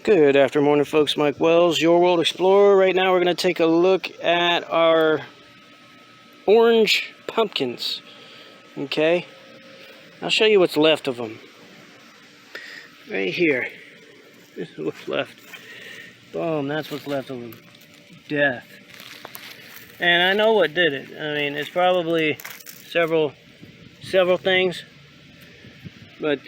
Good afternoon, folks. Mike Wells, Your World Explorer. Right now, we're going to take a look at our orange pumpkins. Okay, I'll show you what's left of them. Right here. This is what's left. Boom, that's what's left of them. Death. And I know what did it. I mean, it's probably several things, but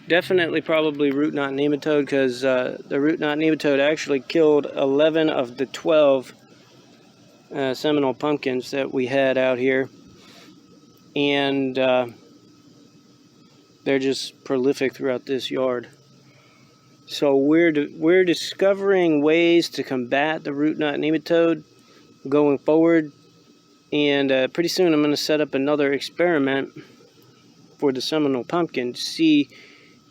definitely probably root knot nematode, because the root knot nematode actually killed 11 of the 12 Seminole pumpkins that we had out here, and they're just prolific throughout this yard. So we're discovering ways to combat the root knot nematode going forward, and pretty soon I'm going to set up another experiment for the Seminole pumpkin to see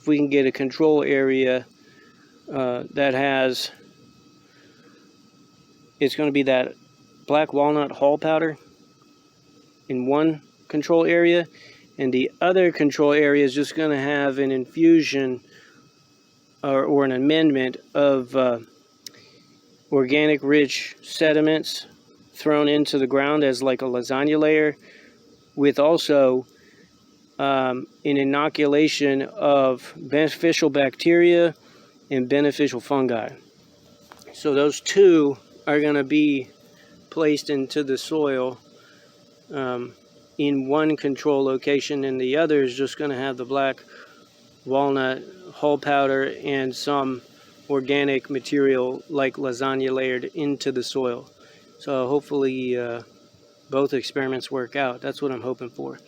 if we can get a control area that has, it's going to be that black walnut hull powder in one control area, and the other control area is just going to have an infusion or an amendment of organic rich sediments thrown into the ground as like a lasagna layer, with also an inoculation of beneficial bacteria and beneficial fungi. So those two are going to be placed into the soil in one control location, and the other is just going to have the black walnut hull powder and some organic material like lasagna layered into the soil. So hopefully both experiments work out. That's what I'm hoping for,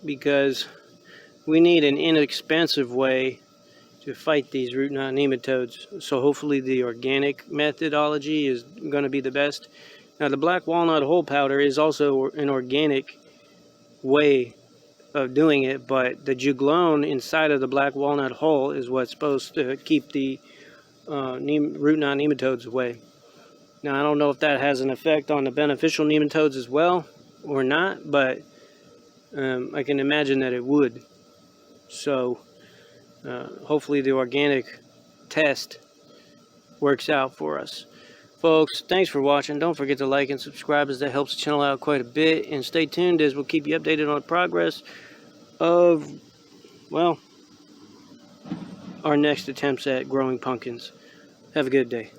because we need an inexpensive way to fight these root knot nematodes. So hopefully the organic methodology is going to be the best. Now, the black walnut hull powder is also an organic way of doing it, but the juglone inside of the black walnut hull is what's supposed to keep the root knot nematodes away. Now, I don't know if that has an effect on the beneficial nematodes as well or not, but I can imagine that it would. So hopefully the organic test works out for us. Folks, thanks for watching. Don't forget to like and subscribe, as that helps the channel out quite a bit. And stay tuned, as we'll keep you updated on the progress of, well, our next attempts at growing pumpkins. Have a good day.